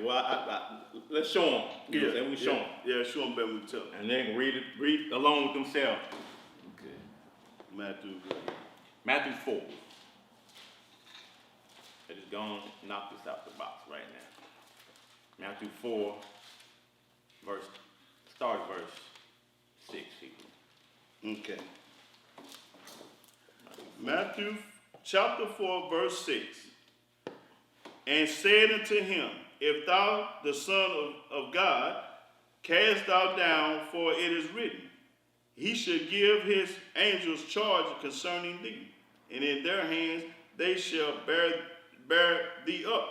Well, let's show them. Yeah, we show them. Yeah, show them better than we tell them. And they can read along with themselves. Okay. Matthew 4. I just gonna knock this out the box right now. Matthew 4, start verse 6. Okay. Matthew chapter 4, verse 6. And said unto him, If thou the Son of God, cast thou down, for it is written, He should give his angels charge concerning thee, and in their hands they shall bear thee up,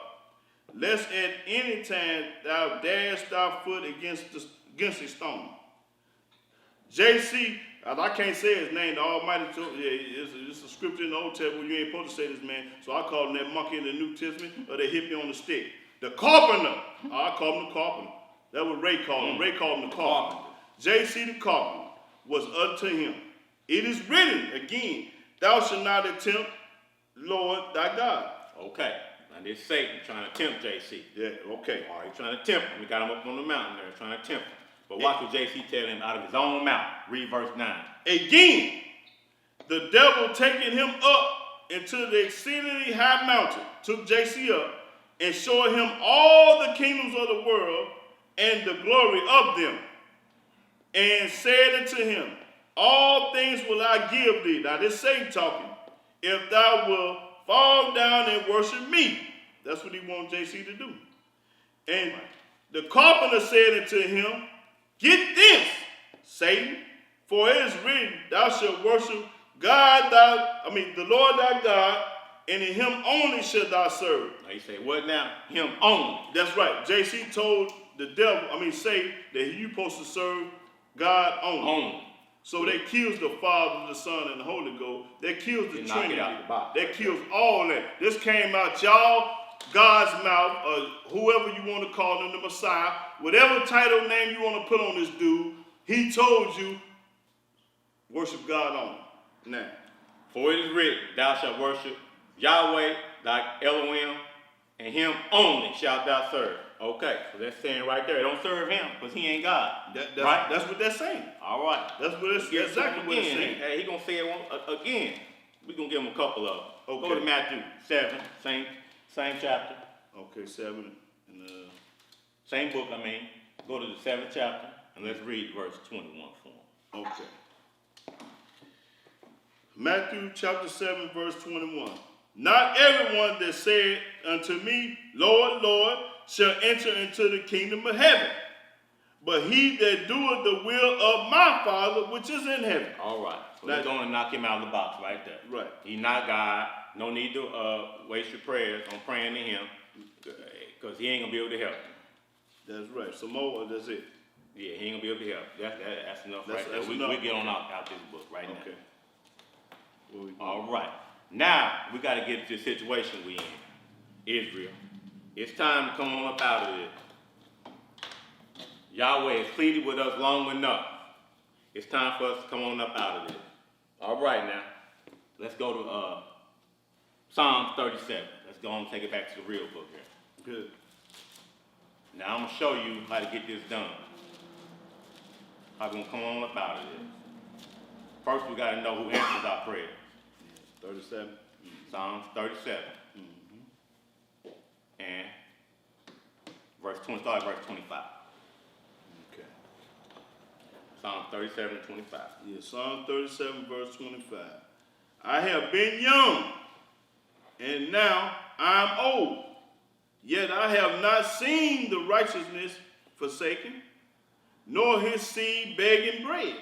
lest at any time thou dash thy foot against a stone. JC, I can't say his name, the Almighty told me, it's a scripture in the Old Testament, you ain't supposed to say this man, so I call him that monkey in the New Testament, or the hippie on the stick. The carpenter, I call him the carpenter. That was Ray called him. Ray called him the carpenter. JC the carpenter was unto him. It is written again, thou shalt not tempt Lord thy God. Okay, now this Satan trying to tempt JC. Yeah, okay. All right, he's trying to tempt him. We got him up on the mountain there, trying to tempt him. But watch what JC tell him out of his own mouth. Read verse 9. Again, the devil taking him up into the exceedingly high mountain, took JC up, and showed him all the kingdoms of the world and the glory of them, and said unto him, All things will I give thee. Now this Satan talking. If thou wilt fall down and worship me. That's what he wants JC to do. And the carpenter said unto him, Get this, Satan, for it is written, Thou shalt worship the Lord thy God, and in him only shalt thou serve. Now you say, what now? Him only. That's right. JC told Satan, that you supposed to serve God only. So they kills the Father, the Son, and the Holy Ghost. They kills the Trinity. They kills all that. This came out y'all, God's mouth, or whoever you want to call him, the Messiah, whatever title name you want to put on this dude, he told you, worship God only. Now, for it is written, thou shalt worship Yahweh, thy Elohim, and him only shalt thou serve. Okay, so that's saying right there, don't serve him, because he ain't God. Right? That's what that's saying. All right. That's exactly what it's saying. Hey, he going to say it again. We're going to give him a couple of them. Okay. Go to Matthew 7, same chapter. Okay, 7. Same book, Go to the 7th chapter, and let's read verse 21 for him. Okay. Matthew chapter 7, verse 21. Not everyone that said unto me, Lord, Lord, shall enter into the kingdom of heaven, but he that doeth the will of my Father which is in heaven. All right. So we're going to knock him out of the box right there. Right. He's not God. No need to waste your prayers on praying to him, because he ain't going to be able to help you. That's right. Some more, that's it. Yeah, he ain't going to be able to help. That's enough right there. We get on out this book right now. Okay. All right. Now, we got to get to the situation we in. Israel. It's time to come on up out of this. Yahweh has pleaded with us long enough. It's time for us to come on up out of this. All right now. Let's go to Psalm 37. Let's go on and take it back to the real book here. Good. Now I'm going to show you how to get this done. How we're going to come on up out of this. First, we got to know who answers our prayers. 37. Psalms 37. And start verse 25. Okay. Psalm 37 and 25. Yeah, Psalm 37, verse 25. I have been young, and now I'm old. Yet I have not seen the righteousness forsaken, nor his seed begging bread.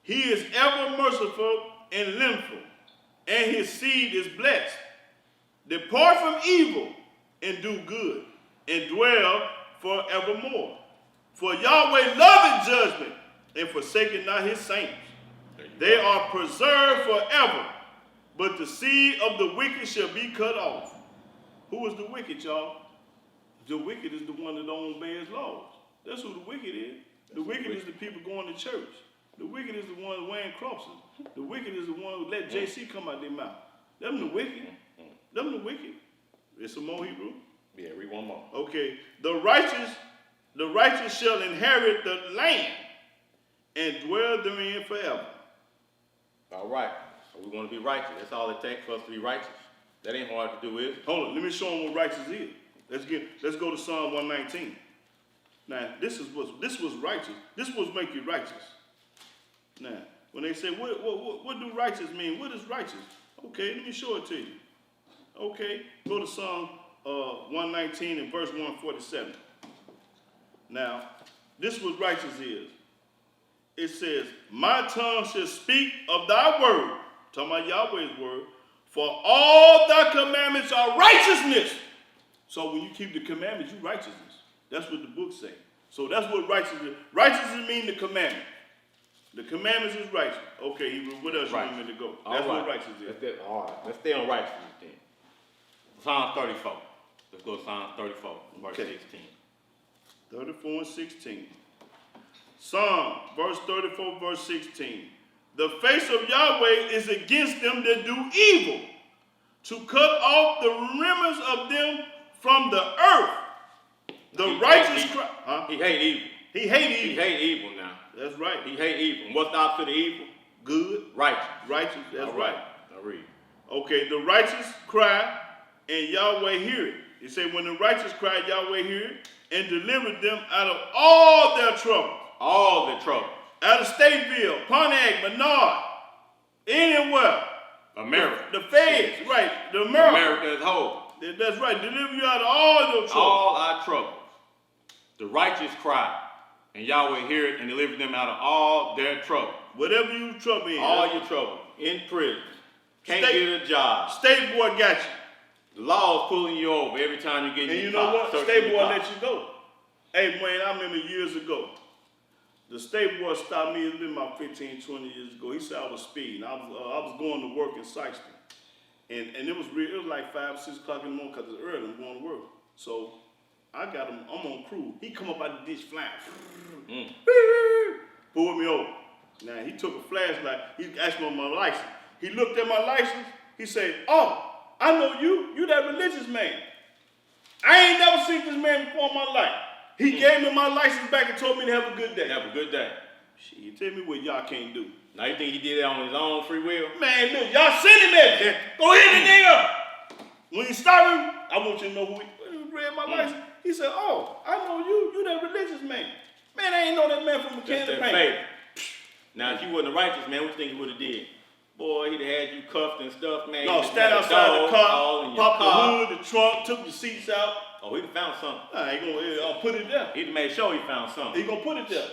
He is ever merciful and linful, and his seed is blessed. Depart from evil and do good, and dwell forevermore. For Yahweh loveth judgment, and forsaken not his saints. They are preserved forever, but the seed of the wicked shall be cut off. Who is the wicked, y'all? The wicked is the one that don't obey his laws. That's who the wicked is. The wicked is the people going to church. The wicked is the one wearing crosses. The wicked is the one who let JC come out their mouth. Them the wicked. Them the wicked. It's some more Hebrew. Yeah, read one more. Okay. The righteous shall inherit the land and dwell therein forever. All right. So we want to be righteous. That's all it takes for us to be righteous. That ain't hard to do, is it? Hold on, let me show them what righteous is. Let's go to Psalm 119. Now, this was righteous. This was make you righteous. Now, when they say, what do righteous mean? What is righteous? Okay, let me show it to you. Okay, go to Psalm 119 and verse 147. Now, this what righteous is. It says, my tongue shall speak of thy word, talking about Yahweh's word, for all thy commandments are righteousness. So when you keep the commandments, you righteousness. That's what the book say. So that's what righteousness is. Righteousness means the commandment. The commandments is righteous. Okay, Hebrew, what else you want me to go? That's what righteousness is. All right, let's stay on righteousness then. Psalm 34. Let's go to Psalm 34, verse 16. 34 and 16. Psalm, verse 34, verse 16. The face of Yahweh is against them that do evil, to cut off the remnants of them from the earth. The righteous cry. Huh? He hate evil. He hate evil. He hate evil now. That's right. He hate evil. And what's the opposite of evil? Good. Righteous. Righteous. That's right. Now read. Okay, the righteous cry, and Yahweh hear it. It said, when the righteous cry, Yahweh hear it, and delivered them out of all their trouble. All the trouble. Out of Stateville, Pontiac, Menard, anywhere. America. The feds, right. The America. America as a whole. That's right. Deliver you out of all your trouble. All our troubles. The righteous cry, and Yahweh hear it and deliver them out of all their trouble. Whatever you trouble in. All your trouble. In prison. Can't get a job. State board got you. The law is pulling you over every time you get in and your you know car. what? State board let you go. Hey, man, I remember years ago. The state board stopped me. It's been about 15, 20 years ago. He said I was speeding. I was going to work in Sykeston. And it was real. It was like 5, 6 o'clock in the morning because it's early. I'm going to work. So I got him. I'm on crew. He come up out the ditch flying. Pulled me over. Now, he took a flashlight. He asked me on my license. He looked at my license. He said, oh, I know you. You that religious man. I ain't never seen this man before in my life. He gave me my license back and told me to have a good day. Have a good day. Shit, tell me what y'all can't do. Now you think he did that on his own free will? Man, look, y'all send him at me. Go hit the nigga. When you stop him, I want you to know who he read my license. He said, oh, I know you. You that religious man. Man, I ain't know that man from a can of paint. Now, if you wasn't a righteous man, what you think he would have did? Boy, he'd have had you cuffed and stuff, man. No, stand outside the car, pop the hood, the trunk, took the seats out. Oh, he'd have found something. I ain't gonna put it there. He'd have made sure he found something. He gonna put it there.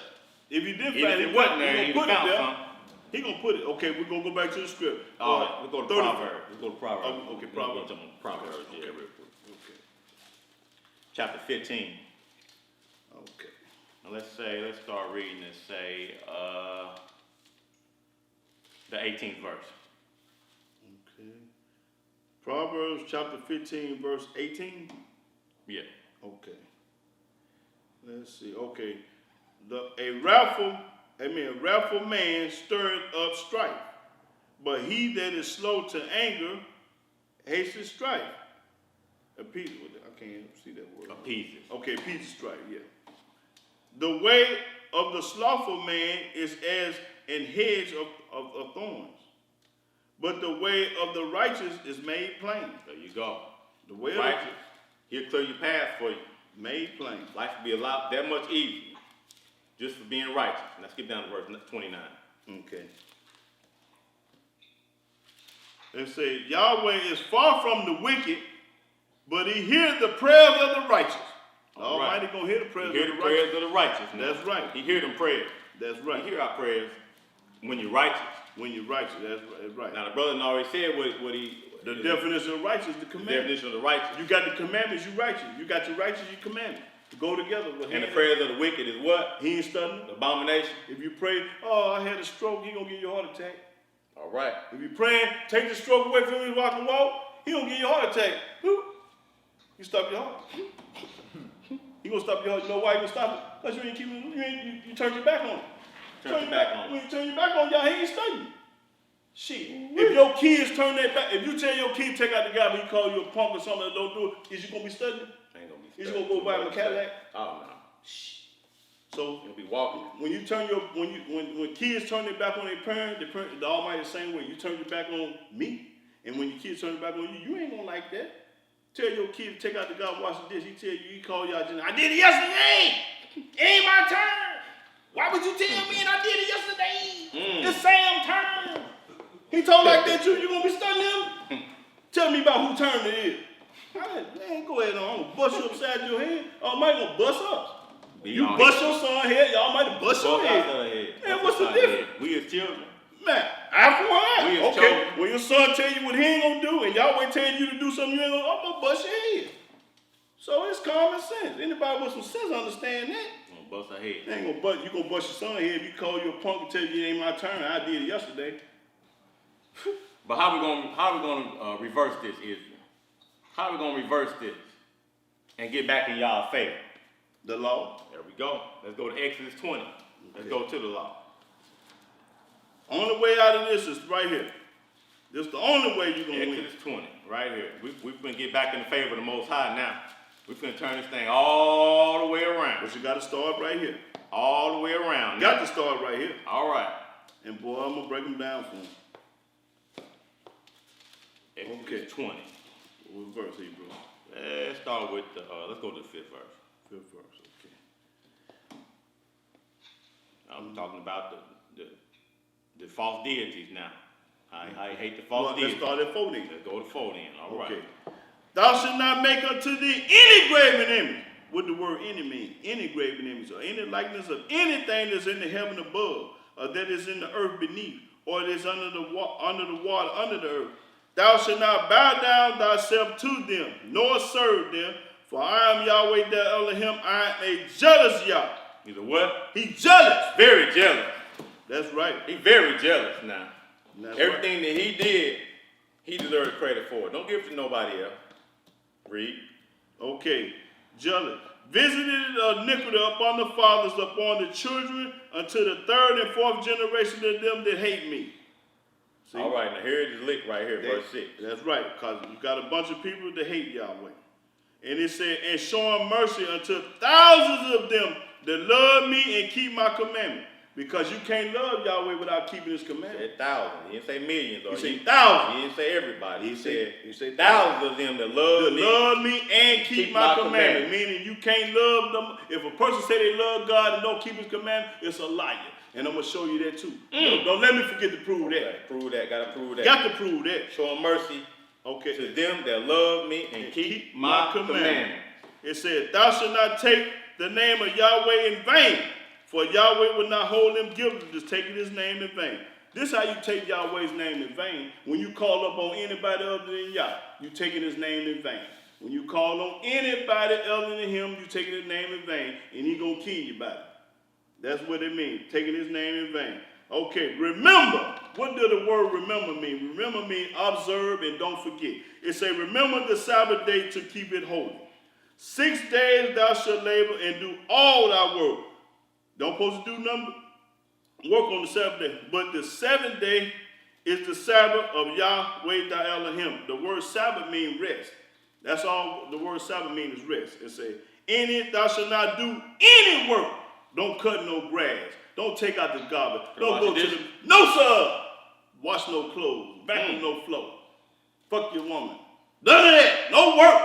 If he did find it, it, wasn't there, he gonna put it there. Something. He gonna put it. Okay, we're gonna go back to the script. All right, we'll go to Proverbs. We'll go to Proverbs. Okay, Proverbs. Proverbs, yeah, real quick. Okay. Chapter 15. Okay. Now let's start reading and say the 18th verse. Okay. Proverbs chapter 15, verse 18. Yeah. Okay. Let's see. Okay. A wrathful man stirreth up strife, but he that is slow to anger hastens strife. Appeases. I can't see that word. Appeases. Okay, appeases strife. Yeah. The way of the slothful man is as an hedge of thorns, but the way of the righteous is made plain. There you go. The way righteous. He'll clear your path for you. Made plain. Life will be a lot that much easier just for being righteous. Now skip down to verse 29. Okay. They say, Yahweh is far from the wicked, but he hears the prayers of the righteous. Almighty gonna hear the prayers of the righteous. Prayers of the righteous. That's right. He hear them prayers. That's right. He hear our prayers when you're righteous. When you're righteous, that's right. Now the brother already said what he... The definition of righteous, the commandment. The definition of the righteous. You got the commandments, you righteous. You got your righteous, your commandment. To go together with him. And the prayers of the wicked is what? He ain't studying. Abomination. If you pray, oh, I had a stroke, he gonna give you a heart attack. All right. If you praying, take the stroke away from him, walk and walk, he gonna give you a heart attack. You stop your heart. He gonna stop your heart. You know why he gonna stop it? Because you ain't keeping, you turned your back on it. Turn your back on it. When you turn your back on y'all, he ain't studying. Shit, if your kids turn their back, if you tell your kid take out the garbage, he call you a punk or something that don't do it, is you gonna be studying? Ain't gonna be Is you gonna go buy him a Cadillac? Oh no. So You'll be walking. when you turn your when kids turn their back on their parent, the Almighty the same way. You turn your back on me, and when your kids turn their back on you, you ain't gonna like that. Tell your kid to take out the garbage, wash the dish. He tell you, he call you out. I did it yesterday. It ain't my turn. Why would you tell me and I did it yesterday? It's Sam's turn. He told like that you gonna be studying him? Tell me about who turn it is. Man, go ahead on. I'm gonna bust you upside your head. Almighty gonna bust us. You bust your son head, y'all might bust your head. Man, what's the difference? We as children. Man, eye for eye. We as Okay, children. when your son tell you what he ain't gonna do, and y'all wait telling you to do something you ain't gonna, I'm gonna bust your head. So it's common sense. Anybody with some sense understand that. I'm gonna bust her head. They ain't gonna bust. You gonna bust your son head if you call you a punk and tell you it ain't my turn. I did it yesterday. But how we gonna reverse this, Israel? How we gonna reverse this and get back in y'all favor? The law. There we go. Let's go to Exodus 20. Let's go to the law. Only way out of this is right here. This is the only way you're gonna win. Exodus 20, right here. We're gonna get back in the favor of the Most High now. We're gonna turn this thing all the way around. But you gotta start right here. All the way around. Got to start right here. All right. And boy, I'm gonna break them down for him. Exodus 20. What verse here, bro? Let's start with let's go to the 5th verse. 5th verse, okay. I'm talking about the false deities now. I hate the false deities. Let's start at 4 then. Let's go to 4 then. All right. Okay. Thou shalt not make unto thee any graven image. What the word any mean? Any graven image or any likeness of anything that's in the heaven above, or that is in the earth beneath, or that is under the water, under the earth. Thou shalt not bow down thyself to them, nor serve them, for I am Yahweh the Elohim. I am a jealous Yah. He's a what? He's jealous. Very jealous. That's right. He's very jealous now. That's Everything that he did, he deserves credit for. Don't give it to nobody else. Read. Okay. Jealous. Visited iniquity upon the fathers, upon the children, unto the 3rd and 4th generation of them that hate me. See? All right, now here it is lick right here, verse 6. That's right, because you got a bunch of people that hate Yahweh. And it said, and showing mercy unto thousands of them that love me and keep my commandment. Because you can't love Yahweh without keeping his commandment. He said thousands. He didn't say millions. He said thousands. He didn't say everybody. He said thousands of them that love me and keep my commandment. Meaning you can't love them. If a person say they love God and don't keep his commandment, it's a liar. And I'm going to show you that too. Don't let me forget to prove that. Prove that. Got to prove that. Got to prove that. Showing mercy to them that love me and keep my commandment. It said, thou shalt not take the name of Yahweh in vain, for Yahweh will not hold them guilty just taking his name in vain. This is how you take Yahweh's name in vain. When you call up on anybody other than Yah, you taking his name in vain. When you call on anybody other than him, you taking his name in vain, and he gonna kill you by it. That's what it means, taking his name in vain. Okay, remember. What does the word remember mean? Remember means observe and don't forget. It say, remember the Sabbath day to keep it holy. 6 days thou shalt labor and do all thy work. Don't supposed to do nothing work on the Sabbath day. But the 7th day is the Sabbath of Yahweh thy Elohim. The word Sabbath means rest. That's all the word Sabbath means is rest. It say, in it thou shalt not do any work. Don't cut no grass. Don't take out the garbage. Don't go to the... No, sir! Wash no clothes. Vacuum no floor. Fuck your woman. None of that. No work.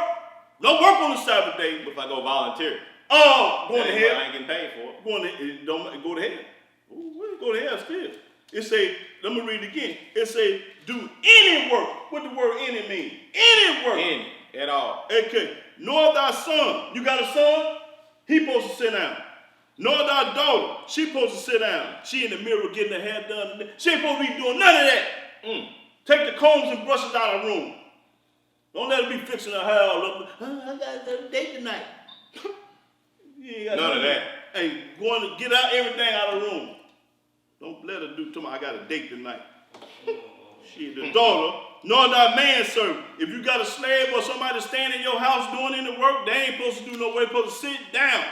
No work on the Sabbath day. If I go volunteer. Oh, going to hell. I ain't getting paid for it. Don't go to hell. Ooh, go to hell still. It say, let me read it again. It say, do any work. What the word any mean? Any work. Any. At all. Okay. Nor thy son. You got a son? He supposed to sit down. Nor thy daughter. She supposed to sit down. She in the mirror getting her hair done. She ain't supposed to be doing none of that. Take the combs and brushes out of the room. Don't let her be fixing her hair all up. I got a date tonight. None of that. Hey, going to get out everything out of the room. Don't let her do tomorrow. I got a date tonight. She the daughter, nor thy manservant. If you got a slave or somebody standing in your house doing any work, they ain't supposed to do no way. Supposed to sit down.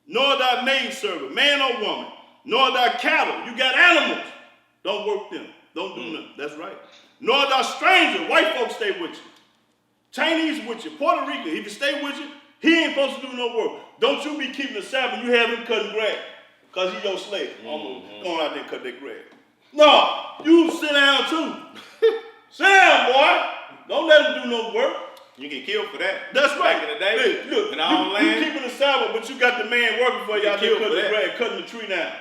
Nor thy maidservant, man or woman, nor thy cattle. You got animals. Don't work them. Don't do nothing. That's right. Nor the stranger. White folks stay with you. Chinese with you. Puerto Rican. If he stay with you, he ain't supposed to do no work. Don't you be keeping the Sabbath. You have him cutting grass. Because he your slave. Going out there and cut that grass. No. You sit down too. Sit down, boy. Don't let him do no work. You get killed for that. That's right. Back in the day, look, in our own land, you keeping the Sabbath, but you got the man working for you out there cutting the grass, cutting the tree down.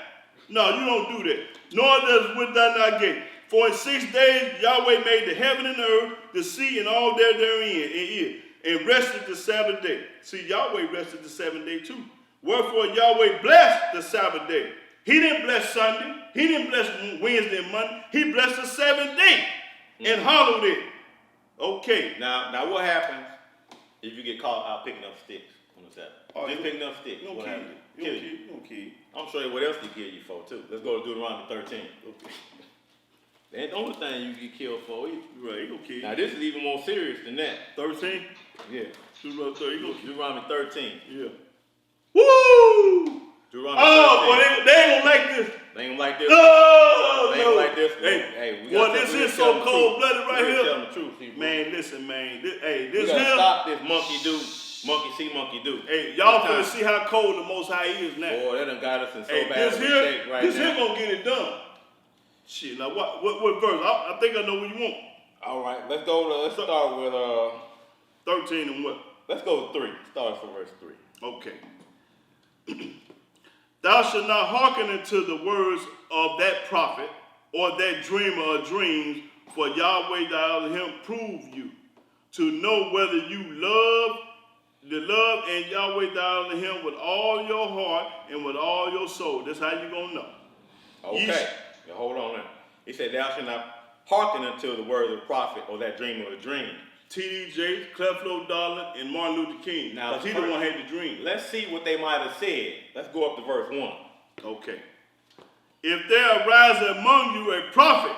No, you don't do that. Nor does with thy not gate. For in 6 days Yahweh made the heaven and the earth, the sea, and all that therein, and rested the Sabbath day. See, Yahweh rested the 7th day too. Wherefore Yahweh blessed the Sabbath day. He didn't bless Sunday. He didn't bless Wednesday and Monday. He blessed the 7th day and hallowed it. Okay. Now what happens if you get caught out picking up sticks on the Sabbath? Just picking up sticks. What happens? Kill you. I'm sure you what else they kill you for too. Let's go to Deuteronomy 13. Okay. That ain't the only thing you get killed for either. Right, okay. Now this is even more serious than that. 13? Yeah. Deuteronomy 13. Yeah. Woo! Deuteronomy 13. Well, they ain't gonna like this. They ain't gonna like this. No, they ain't like this. Hey, we got this is so cold-blooded right here. Tell them the truth, people. Man, listen, man. This we gotta here. stop this monkey see, monkey do. Hey, y'all finna see how cold the Most High is now. Boy, that done got us in so bad this of a here, shape right this now. here gonna get it done. Shit, now what verse? I think I know what you want. All right, let's start with 13 and what? Let's go with 3. Start from verse 3. Okay. Thou shalt not hearken unto the words of that prophet or that dreamer of dreams, for Yahweh thy Elohim prove you, to know whether you love and Yahweh thy Elohim with all your heart and with all your soul. That's how you gonna know. Okay, now hold on now. He said, thou shalt not hearken unto the word of the prophet or that dreamer of the dream. T.D. Jakes, Creflo Dollar, and Martin Luther King. Now, because he the one had the dream. Let's see what they might have said. Let's go up to verse 1. Okay. If there arise among you a prophet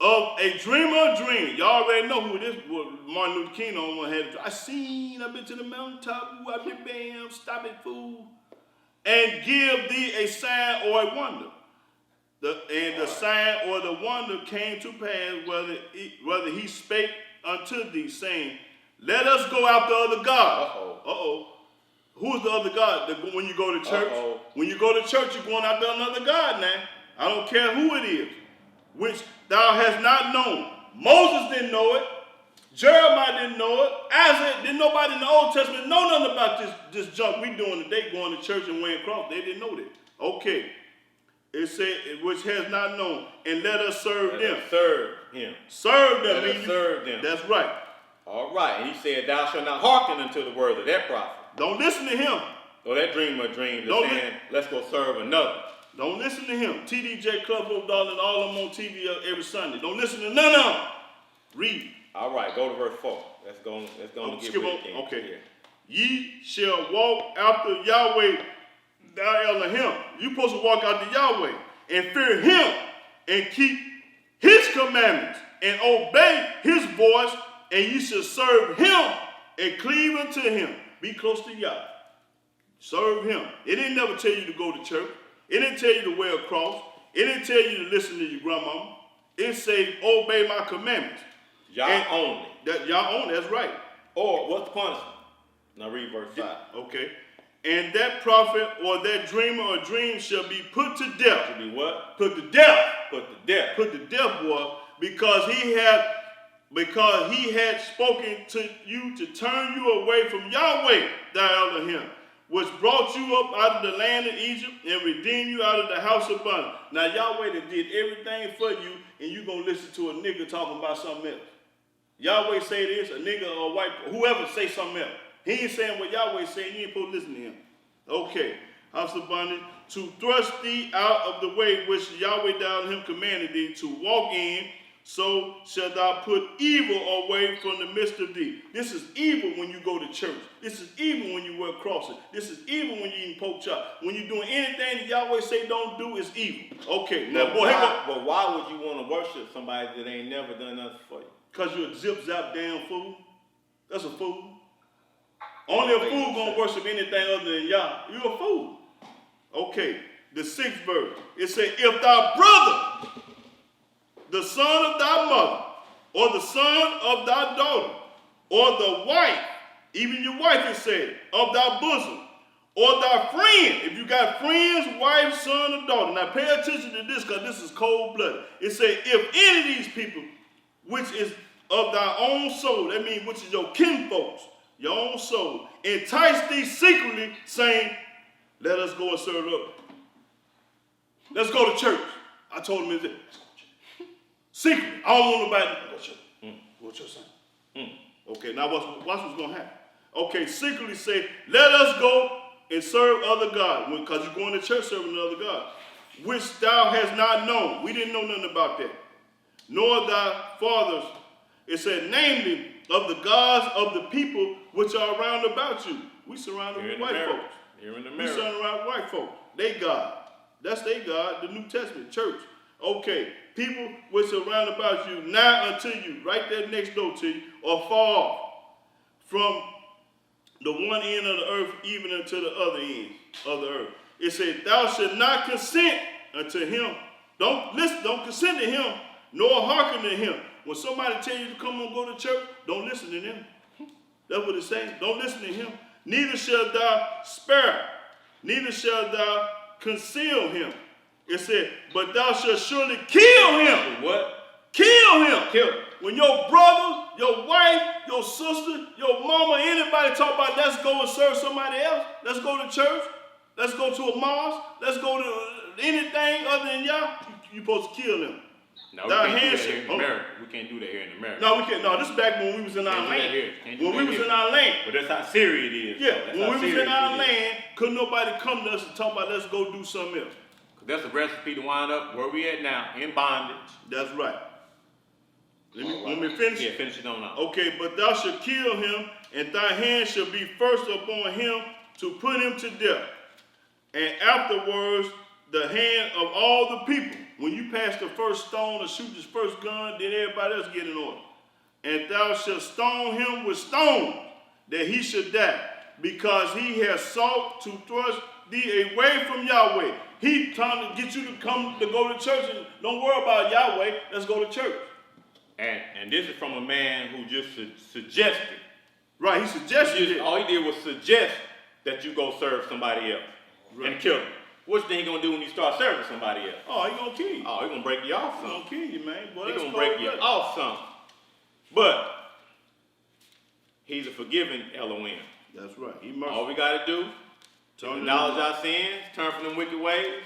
of a dreamer of dreams, y'all already know who this was. Martin Luther King on one had. I've been to the mountaintop, I've been bam, stop it, fool, and give thee a sign or a wonder. The sign or the wonder came to pass, whether he spake unto thee, saying, let us go after other gods. Who's the other God? When you go to church, when you go to church, you're going after another God now. I don't care who it is, which thou hast not known. Moses didn't know it. Jeremiah didn't know it. Isaiah, didn't nobody in the Old Testament know nothing about this junk we doing today, going to church and wearing cross. They didn't know that. Okay. It said, which has not known, and let us serve them. Serve him. Serve them. Let us serve them. That's right. All right. And he said, thou shalt not hearken unto the word of that prophet. Don't listen to him. Or that dreamer of dreams is saying, let's go serve another. Don't listen to him. TDJ, Club Dollar, and all of them on TV every Sunday. Don't listen to none of them. Read. All right, go to verse 4. Let's go and get skip rid on. of Okay. Yeah. Ye shall walk after Yahweh thy Elohim. You supposed to walk after Yahweh and fear him and keep his commandments and obey his voice, and ye shall serve him and cleave unto him. Be close to Yah. Serve him. It didn't never tell you to go to church. It didn't tell you to wear a cross. It didn't tell you to listen to your grandmama. It said, obey my commandments. Yah only. Yah only, that's right. Or what's the punishment? Now read verse 5. Okay. And that prophet or that dreamer or dream shall be put to death. To be what? Put to death. Put to death. Put to death, boy, because he had spoken to you to turn you away from Yahweh, thy Elohim, which brought you up out of the land of Egypt and redeemed you out of the house of bondage. Now Yahweh that did everything for you, and you gonna listen to a nigga talking about something else. Yahweh say this, a nigga or a white, whoever say something else. He ain't saying what Yahweh saying, you ain't supposed to listen to him. Okay, house of bondage, to thrust thee out of the way which Yahweh thy Elohim commanded thee to walk in, so shalt thou put evil away from the midst of thee. This is evil when you go to church. This is evil when you wear crosses. This is evil when you eat pork chop. When you're doing anything that Yahweh say don't do, it's evil. Okay, now boy, but why would you want to worship somebody that ain't never done nothing for you? Because you're a zip-zap damn fool. That's a fool. Only a fool gonna worship anything other than Yah. You're a fool. Okay, the 6th verse. It says, if thy brother the son of thy mother, or the son of thy daughter, or the wife, even your wife is said, of thy bosom, or thy friend, if you got friends, wife, son, or daughter. Now pay attention to this because this is cold-blooded. It says, if any of these people, which is of thy own soul, that means which is your kinfolks, your own soul, entice thee secretly, saying, let us go and serve the Lord. Let's go to church. I told him, secretly. I don't want nobody to go to church. Go to church, son. Okay, now watch what's going to happen. Okay, secretly say, let us go and serve other gods, because you're going to church serving another God, which thou hast not known. We didn't know nothing about that. Nor thy fathers, it said, namely, of the gods of the people which are round about you. We surrounded with white folks. Here in We surrounded around white folks. They God. That's their God, the New Testament, church. Okay, people which are round about you, nigh unto you, right there next door to you, or far off, from the one end of the earth even unto the other end of the earth. It said, thou shalt not consent unto him. Don't listen, don't consent to him, nor hearken to him. When somebody tell you to come and go to church, don't listen to them. That's what it's saying. Don't listen to him. Neither shalt thou spare, neither shalt thou conceal him. It said, but thou shalt surely kill him. What? Kill him. Kill him. When your brother, your wife, your sister, your mama, anybody talk about let's go and serve somebody else, let's go to church, let's go to a mosque, let's go to anything other than y'all, you supposed to kill them. No, we can't do that here in America. We can't do that here in America. No, we can't. No, this is back when we was in our land. When we was in our land. But that's how serious it is. Yeah, when we was in our land, couldn't nobody come to us and talk about let's go do something else. That's a recipe to wind up where we at now, in bondage. That's right. Let me finish. Yeah, finish it on now. Okay, but thou shalt kill him, and thy hand shall be first upon him to put him to death. And afterwards, the hand of all the people. When you pass the first stone or shoot the first gun, then everybody else get in order. And thou shalt stone him with stones, that he should die, because he has sought to thrust thee away from Yahweh. He trying to get you to come to go to church and don't worry about Yahweh. Let's go to church. And this is from a man who just suggested. Right, he suggested it. All he did was suggest that you go serve somebody else and kill him. What's he gonna do when you start serving somebody else? Oh, he gonna kill you. Oh, he gonna break you off He something. gonna kill you, man. Boy, He that's gonna break you cold-blooded. off something. But he's a forgiving Elohim. That's right. He merciful. All we gotta do is acknowledge our sins, turn from them wicked ways,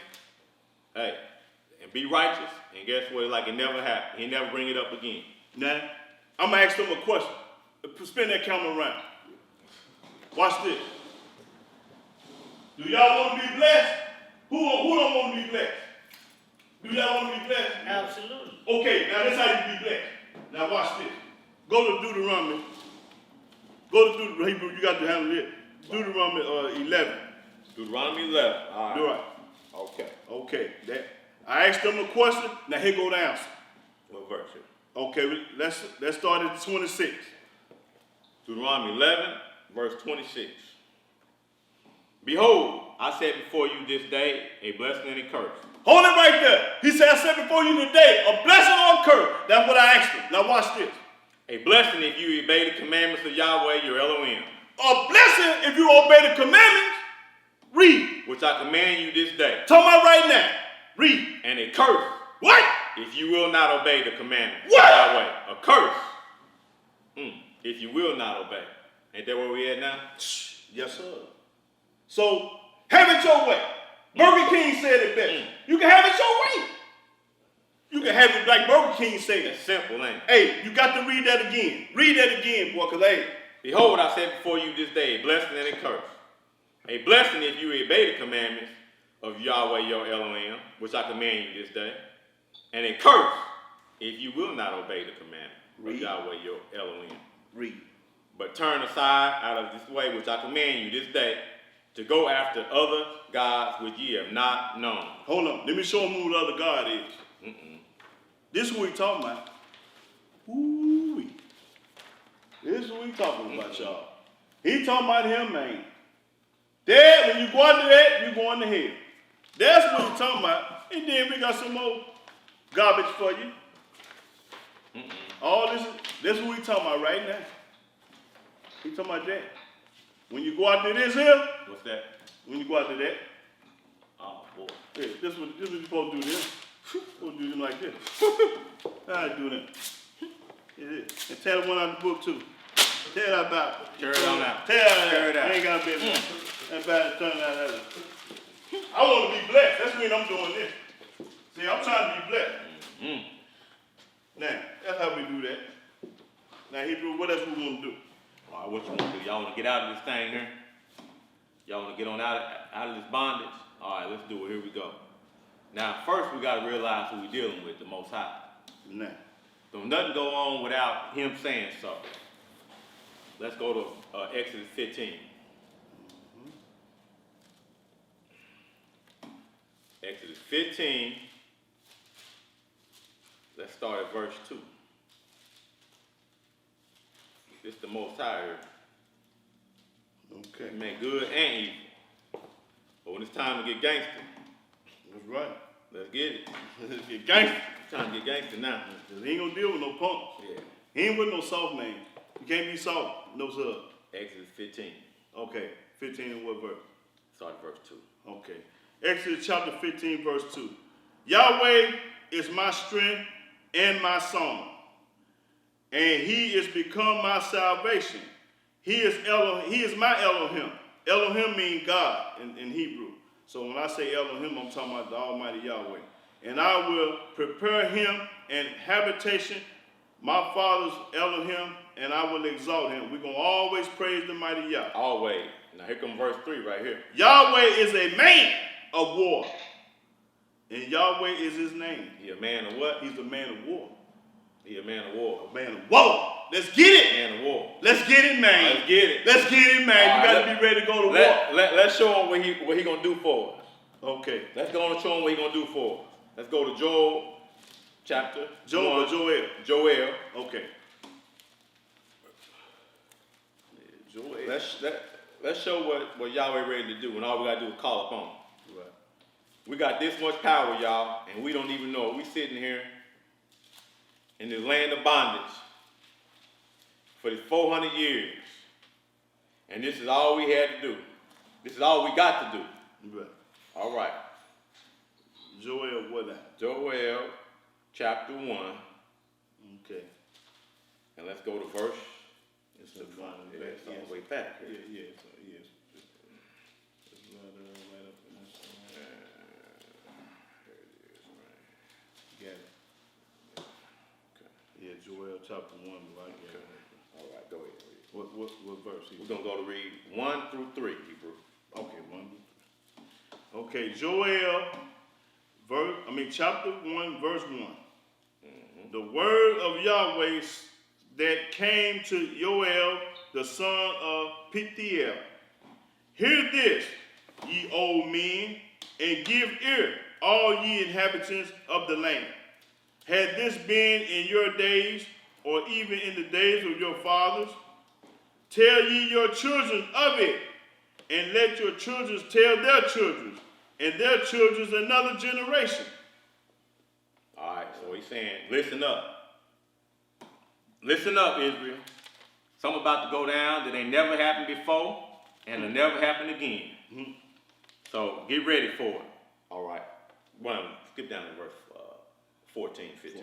hey, and be righteous. And guess what? Like it never happened. He never bring it up again. Now, I'm gonna ask them a question. Spin that camera around. Watch this. Do y'all want to be blessed? Who don't want to be blessed? Do y'all want to be blessed? Absolutely. Okay, now that's how you be blessed. Now watch this. Go to Deuteronomy. Go to Deuteronomy. You got to handle it. Deuteronomy 11. Deuteronomy 11. All right. Do right. Okay. Okay. I asked them a question. Now here go the answer. What verse here? Okay, let's start at 26. Deuteronomy 11, verse 26. Behold, I set before you this day a blessing and a curse. Hold it right there. He said, I said before you today, a blessing or a curse. That's what I asked him. Now watch this. A blessing if you obey the commandments of Yahweh, your Elohim. A blessing if you obey the commandments. Read. Which I command you this day. Talking about right now. Read. And a curse. What? If you will not obey the commandments What? of Yahweh. A curse. If you will not obey. Ain't that where we at now? Yes, sir. So, have it your way. Burger King said it best. You can have it your way. You can have it like Burger King said. It's simple, ain't it? Hey, you got to read that again. Read that again, boy, because hey. Behold, I set before you this day a blessing and a curse. A blessing if you obey the commandments of Yahweh, your Elohim, which I command you this day. And a curse if you will not obey the commandment of Yahweh, your Elohim. Read. But turn aside out of this way which I command you this day to go after other gods which ye have not known. Hold on. Let me show them who the other God is. This is what we talking about. Ooh-wee. This is what we talking about, y'all. He talking about him, man. There, when you go into that, you going to hell. That's what we talking about. And then we got some more garbage for you. All this is what we talking about right now. We talking about that. When you go out to this here, What's that? when you go out to that, Oh, boy. yeah, this what you're supposed to do this. You're supposed to do them like this. How I do that? It is. And tell the one out the book too. Tell that about it. Tear it on out. Tell that. Tear it out. You ain't got to be that bad to turn that out. I want to be blessed. That's when I'm doing this. See, I'm trying to be blessed. Now, that's how we do that. Now, Hebrew, what else we want to do? All right, what you want to do? Y'all want to get out of this thing here? Y'all want to get on out of this bondage? All right, let's do it. Here we go. Now, first we got to realize who we're dealing with, the Most High. Now, Don't nothing go on without him saying so. Let's go to Exodus 15. Exodus 15. Let's start at verse 2. This the Most High here. okay. He made good and evil. But when it's time to get gangster, That's right. let's get it. Let's get gangster. It's time to get gangster now. Cause he ain't gonna deal with no punks. Yeah. He ain't with no soft man. You can't be soft. No sir. Exodus 15. Okay. 15 and what verse? Start at verse 2. Okay. Exodus chapter 15 verse 2. Yahweh is my strength and my song, and he is become my salvation. He is my Elohim. Elohim means God in Hebrew. So when I say Elohim, I'm talking about the Almighty Yahweh. And I will prepare him an habitation, my father's Elohim, and I will exalt him. We're going to always praise the mighty Yah. Always. Now here comes verse 3 right here. Yahweh is a man of war. And Yahweh is his name. He a man of what? He's a man of war. He a man of war. A man of war. Let's get it. Man of war. Let's get it, man. Let's get it. Let's get it, man. All You right, got to be ready to go to war. Let's show him what he gonna do for us. Okay. Let's go on and show him what he gonna do for us. Let's go to Joel chapter Joel. 1. Joel. Joel. Okay. Joel. Let's show what Yahweh ready to do, and all we gotta do is call upon him. Right. We got this much power, y'all, and we don't even know it. We sitting here in the land of bondage for these 400 years. And this is all we had to do. This is all we got to do. Right. All right. Joel, what that? Joel chapter 1. Okay. And let's go to verse. It's the final It's all the way back here. Yeah. So, yes. It's right up in this one. There it is, right. Got it. Okay. Yeah, Joel chapter 1. Right. Okay. All right, go ahead. What verse? We're going to go to read 1 through 3, Hebrew. Okay, 1 through 3. Okay, Joel, chapter 1, verse 1. Mm-hmm. The word of Yahweh that came to Joel, the son of Pethiel. Hear this, ye old men, and give ear, all ye inhabitants of the land. Had this been in your days, or even in the days of your fathers, tell ye your children of it, and let your children tell their children, and their children's another generation. All right, so he's saying, listen up. Listen up, Israel. Something about to go down that ain't never happened before, and it'll never happen again. Mm-hmm. So get ready for it. All right. Well, skip down to verse 14, 15.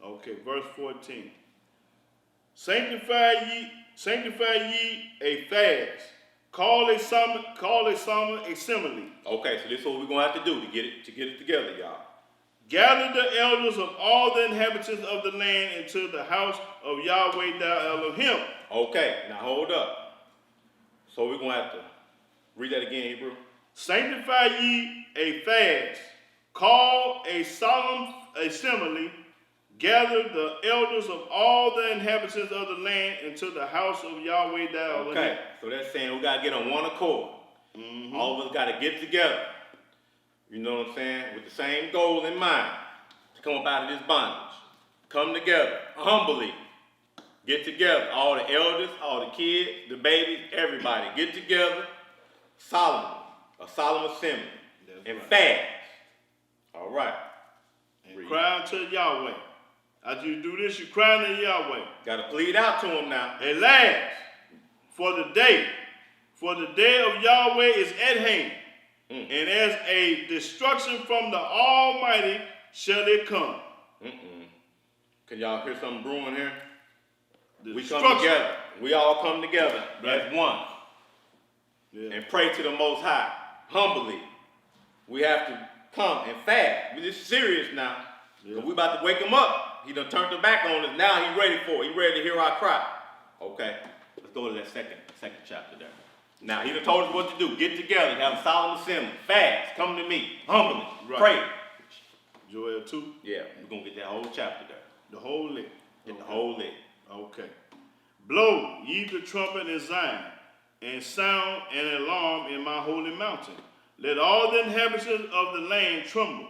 Okay, verse 14. Sanctify ye a fast. Call a summon assembly. Okay, so this is what we're gonna have to do to get it together, y'all. Gather the elders of all the inhabitants of the land into the house of Yahweh thou Elohim. Okay, now hold up. So we're gonna have to read that again, Hebrew. Sanctify ye a fast. Call a solemn assembly. Gather the elders of all the inhabitants of the land into the house of Yahweh thou Elohim. Okay, so that's saying we gotta get on one accord. Mm-hmm. All of us gotta get together. You know what I'm saying? With the same goal in mind to come up out of this bondage. Come together, humbly. Get together. All the elders, all the kids, the babies, everybody. Get together solemnly. A solemn assembly. That's and right. fast. All right. And cry unto Yahweh. After you do this, you cry to Yahweh. Got to plead out to him now. At last, for the day of Yahweh is at hand, and as a destruction from the Almighty shall it come. Can y'all hear something brewing here? We come Destruction. together. We all come together as one and pray to the Most High humbly. We have to come and fast. We're just serious now. We about to wake him up. He done turned the back on us. Now he ready for it. He ready to hear our cry. Okay, let's go to that second chapter there. Now he done told us what to do. Get together, have a solemn assembly, fast, come to me, humbly, pray. Joel 2. Yeah, we're gonna get that whole chapter there. The whole lick. Get the whole lick. Okay. Blow ye the trumpet in Zion, and sound an alarm in my holy mountain. Let all the inhabitants of the land tremble,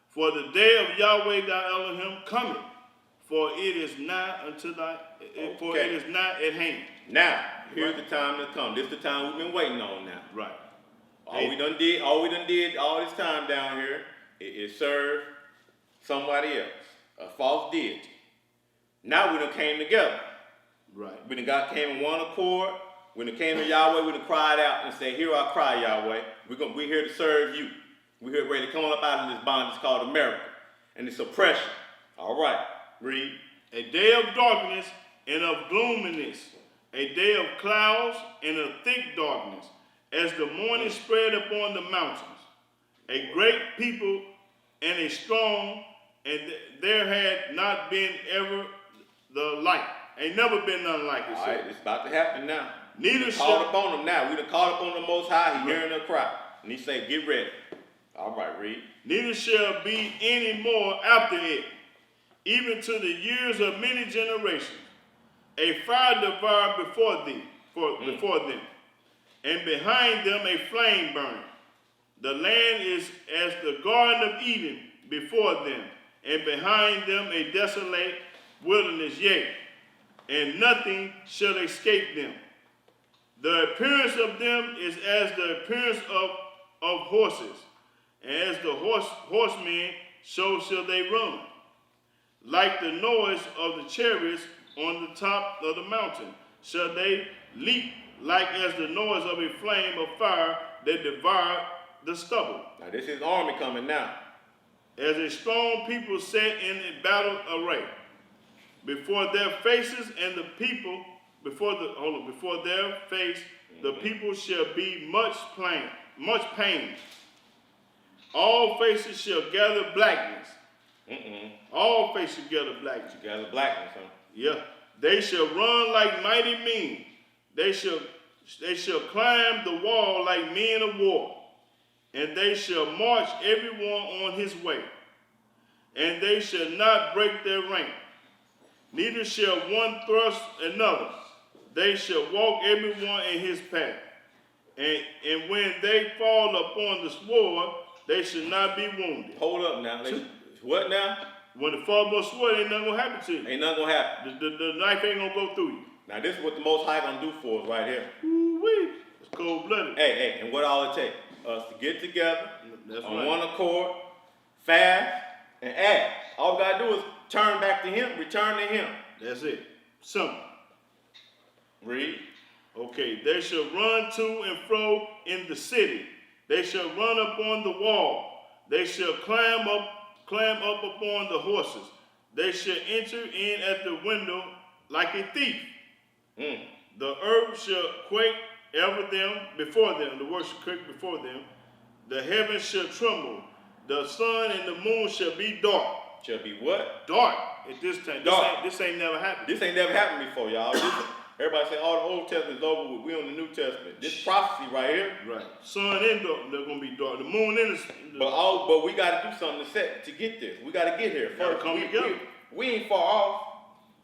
for the day of Yahweh thy Elohim cometh, for it is not for it is not at hand. Now, here's the time to come. This is the time we've been waiting on now. Right. All we done did all this time down here is serve somebody else, a false deity. Now we done came together. Right. We done came in one accord. We done came to Yahweh, we done cried out and said, hear our cry, Yahweh. We're here to serve you. We're here ready to come up out of this bondage called America and this oppression. All right, read. A day of darkness and of gloominess, a day of clouds and of thick darkness, as the morning spread upon the mountains. A great people and a strong, and there had not been ever the like. Ain't never been none like it. All right, it's about to happen now. Neither shall called upon him now. We done called upon the Most High. He hearing their cry. And he say, get ready. All right, read. Neither shall be any more after it, even to the years of many generations. A fire devoured before them, and behind them a flame burning. The land is as the Garden of Eden before them, and behind them a desolate wilderness, yea, and nothing shall escape them. The appearance of them is as the appearance of horses, and as the horsemen, so shall they run. Like the noise of the chariots on the top of the mountain, shall they leap, like as the noise of a flame of fire that devoured the stubble. Now this is army coming now. As a strong people set in a battle array, before their faces and the people, before their face, the people shall be much pain. All faces shall gather blackness. All faces gather blackness. Gather blackness, huh? Yeah. They shall run like mighty men. They shall climb the wall like men of war. And they shall march everyone on his way. And they shall not break their rank. Neither shall one thrust another. They shall walk everyone in his path. And when they fall upon the sword, they shall not be wounded. Hold up now. What now? When they fall upon the sword, ain't nothing gonna happen to you. Ain't nothing gonna happen. The knife ain't gonna go through you. Now this is what the Most High gonna do for us right here. Ooh-wee. It's cold-blooded. Hey, and what all it takes? Us to get together on one accord, fast, and act. All we gotta do is turn back to him, return to him. That's it. Simple. Read. Okay, they shall run to and fro in the city. They shall run upon the wall. They shall climb up upon the horses. They shall enter in at the window like a thief. The earth shall quake before them. The world shall quake before them. The heavens shall tremble. The sun and the moon shall be dark. Shall be what? Dark at this time. Dark. This ain't never happened. This ain't never happened before, y'all. Everybody say all the Old Testament is over with. We on the New Testament. This prophecy right here. Right. Sun and dark, they're gonna be dark. The moon and the But we gotta do something to get this. We gotta get here first. Come together. We ain't far off,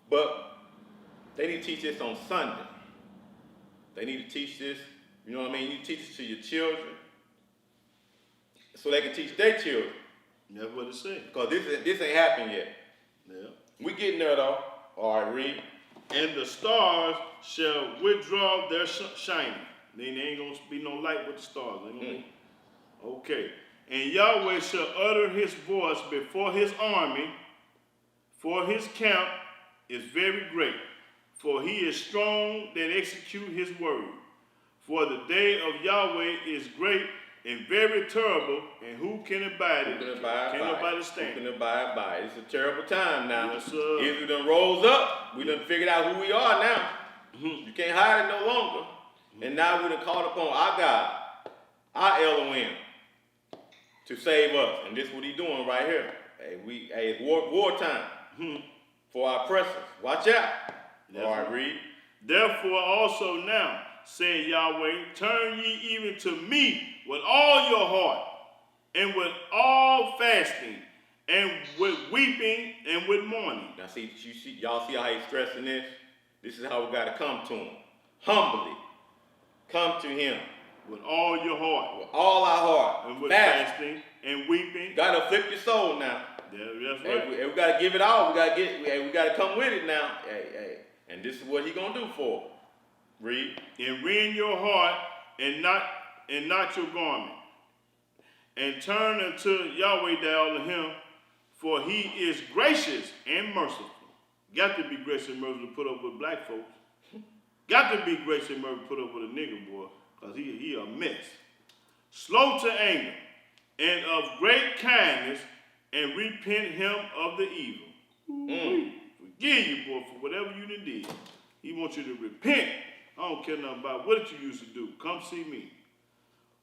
but they need to teach this on Sunday. They need to teach this, you know what I mean? You teach this to your children so they can teach their children. That's what it says. Because this ain't happened yet. Yeah. We getting there though. All right, read. And the stars shall withdraw their shining. Then there ain't gonna be no light with the stars. Okay. And Yahweh shall utter his voice before his army, For his camp is very great, for he is strong that execute his word. For the day of Yahweh is great and very terrible, and who can abide it? Who can abide Can by nobody it? stand? Who can abide by it? It's a terrible time now. Yes, sir. Israel done rose up. We done figured out who we are now. You can't hide it no longer. And now we done called upon our God, our Elohim, to save us. And this is what he's doing right here. Hey, it's wartime for our oppressors. Watch out. That's All right, right. read. Therefore also now, said Yahweh, turn ye even to me with all your heart, and with all fasting, and with weeping, and with mourning. Now y'all see how he's stressing this? This is how we got to come to him. Humbly. Come to him. With all your heart. With all our heart. And with Fast. fasting, and weeping. You got to afflict your soul now. That's right. We got to give it all. We got to come with it now. Hey. And this is what he going to do for us. Read. And rend your heart, and not your garment. And turn unto Yahweh the Elohim, for he is gracious and merciful. Got to be gracious and merciful to put up with black folks. Got to be gracious and merciful to put up with a nigger boy, because he a mess. Slow to anger, and of great kindness, and repent him of the evil. Forgive you, boy, for whatever you done did. He wants you to repent. I don't care nothing about what you used to do. Come see me.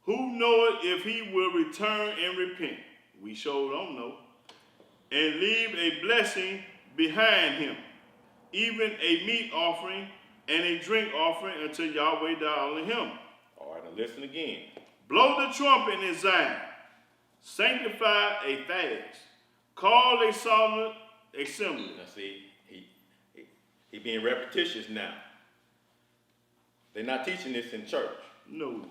Who knoweth if he will return and repent? We sure don't know. And leave a blessing behind him, even a meat offering and a drink offering unto Yahweh the Elohim. All right, now listen again. Blow the trumpet in Zion. Sanctify a fast. Call a solemn assembly. Now see, he being repetitious now. They're not teaching this in church. No.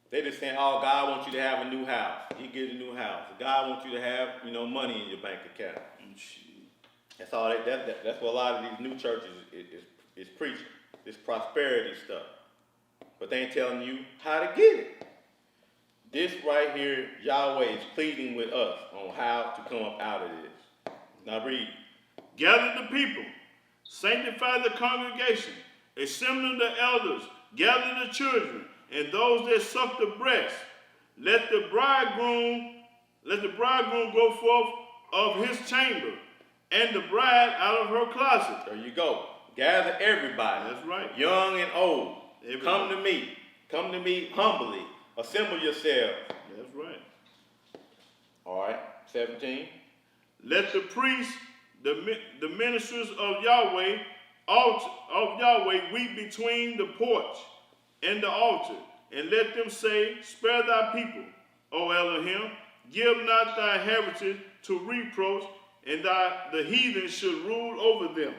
They just saying, oh, God wants you to have a new house. He gives a new house. God wants you to have, money in your bank account. That's all. That's what a lot of these new churches is preaching. This prosperity stuff. But they ain't telling you how to get it. This right here, Yahweh is pleading with us on how to come up out of this. Now read. Gather the people. Sanctify the congregation. Assemble the elders. Gather the children and those that suck the breast. Let the bridegroom go forth of his chamber, and the bride out of her closet. There you go. Gather everybody. That's right. Young and old. Everybody. Come to me. Come to me humbly. Assemble yourselves. That's right. All right. 17. Let the priests, the ministers of Yahweh, weep between the porch and the altar, and let them say, spare thy people, O Elohim, give not thy heritage to reproach, and the heathen should rule over them.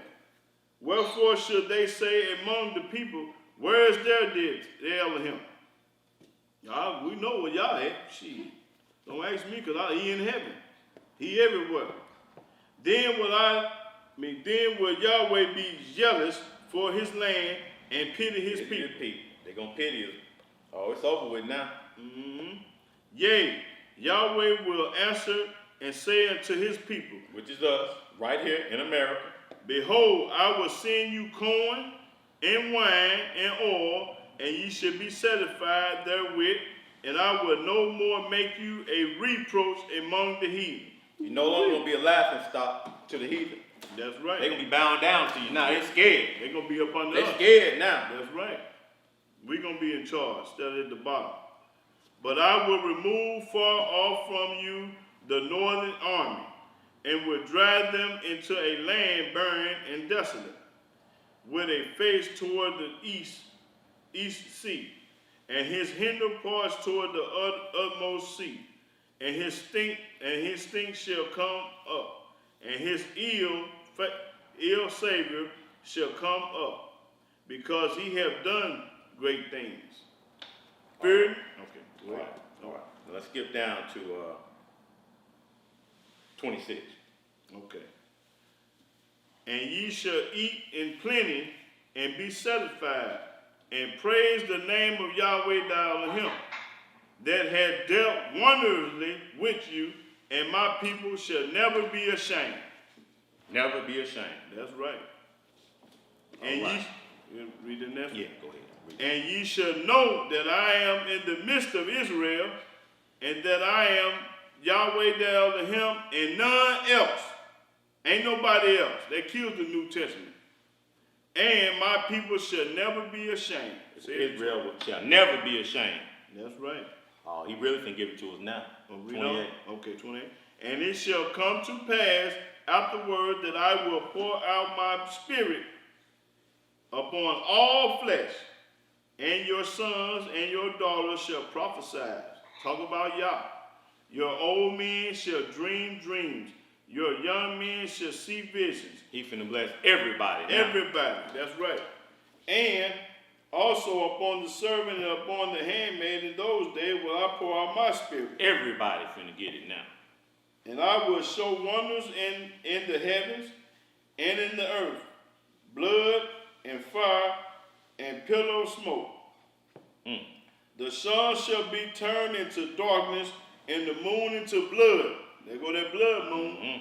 Wherefore should they say among the people, where is their dead, their Elohim? Y'all, we know where y'all at. Shit. Don't ask me, because he in heaven. He everywhere. Then will Yahweh be jealous for his land and pity his people. They're going to pity us. Oh, it's over with now. Yea, Yahweh will answer and say unto his people, which is us, right here in America. Behold, I will send you corn and wine and oil, and ye shall be satisfied therewith, and I will no more make you a reproach among the heathen. You're no longer going to be a laughing stock to the heathen. That's right. They're going to be bound down to you now. They're scared. They're going to be up under us. They're scared now. That's right. We're going to be in charge, instead of at the bottom. But I will remove far off from you the northern army, and will drive them into a land barren and desolate, with a face toward the east sea, and his hinder parts toward the utmost sea. And his stink shall come up, and his ill savior shall come up, because he have done great things. Fear. Okay. All right. Now let's skip down to 26. Okay. And ye shall eat in plenty and be satisfied, and praise the name of Yahweh thy Elohim, that had dealt wondrously with you, and my people shall never be ashamed. Never be ashamed. That's right. All And right. ye, read the next. Yeah, go ahead. Read. And ye shall know that I am in the midst of Israel, and that I am Yahweh the Elohim, and none else. Ain't nobody else. They killed the New Testament. And my people shall never be ashamed. Israel shall never be ashamed. That's right. Oh, he really can give it to us now. Read on. Okay, 28. And it shall come to pass afterward that I will pour out my spirit upon all flesh, and your sons and your daughters shall prophesy. Talk about Yah. Your old men shall dream dreams. Your young men shall see visions. He finna bless everybody now. Everybody, that's right. And also upon the servant and upon the handmaid in those days will I pour out my spirit. Everybody finna get it now. And I will show wonders in the heavens and in the earth, blood and fire and pillar of smoke. The sun shall be turned into darkness and the moon into blood. There go that blood moon.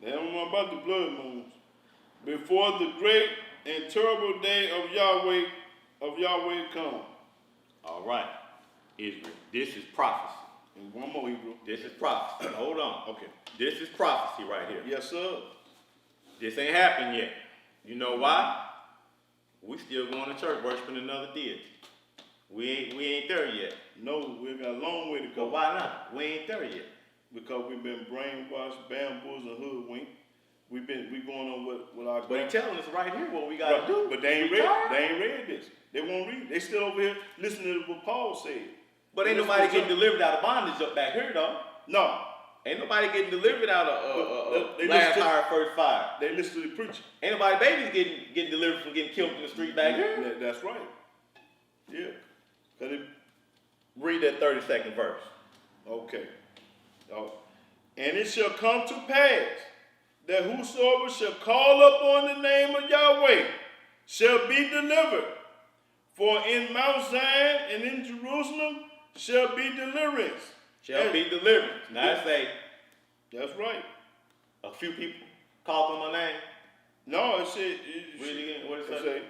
They don't know about the blood moons. Before the great and terrible day of Yahweh come. All right, Israel. This is prophecy. And one more, Hebrew. This is prophecy. Hold on. Okay. This is prophecy right here. Yes, sir. This ain't happened yet. You know why? We still going to church worshiping another deity. We ain't there yet. No, we got a long way to go. But why not? We ain't there yet. Because we've been brainwashed, bamboozled, and hoodwinked. We going on with our. But he's telling us right here what we gotta do. But they ain't read this. They won't read. They still over here listening to what Paul said. But ain't nobody getting delivered out of bondage up back here though. No. Ain't nobody getting delivered out of they last fire, first fire. They listen to the preacher. Ain't nobody babies getting delivered from getting killed in the street back here. That's right. Yeah. Read that 32nd verse. Okay. And it shall come to pass that whosoever shall call upon the name of Yahweh shall be delivered. For in Mount Zion and in Jerusalem shall be deliverance. Shall be deliverance. Now I say, that's right. A few people called on my name. No, it said. Read it again. What it say?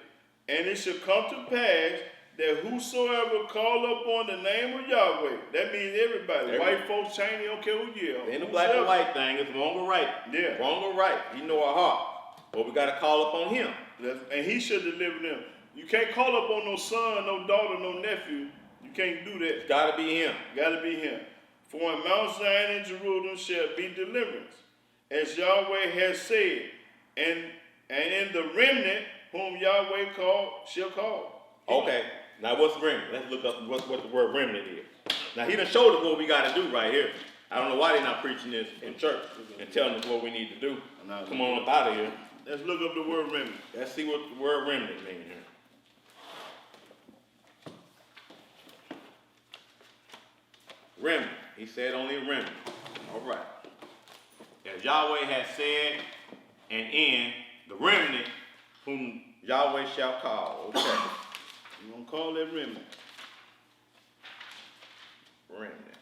And it shall come to pass that whosoever call upon the name of Yahweh, that means everybody. White folks, Chinese, don't care who you are. Ain't no black or white thing. It's wrong or right. Yeah. Wrong or right. You know our heart. But we got to call upon him. And he should deliver them. You can't call upon no son, no daughter, no nephew. You can't do that. It's got to be him. Got to be him. For in Mount Zion and Jerusalem shall be deliverance, as Yahweh has said, and in the remnant whom Yahweh shall call. Okay. Now what's remnant? Let's look up what the word remnant is. Now he done showed us what we got to do right here. I don't know why they're not preaching this in church and telling us what we need to do. Come on up out of here. Let's look up the word remnant. Let's see what the word remnant means here. Remnant. He said only a remnant. All right. As Yahweh has said, and in the remnant whom Yahweh shall call. Okay. You're going to call that remnant. Remnant.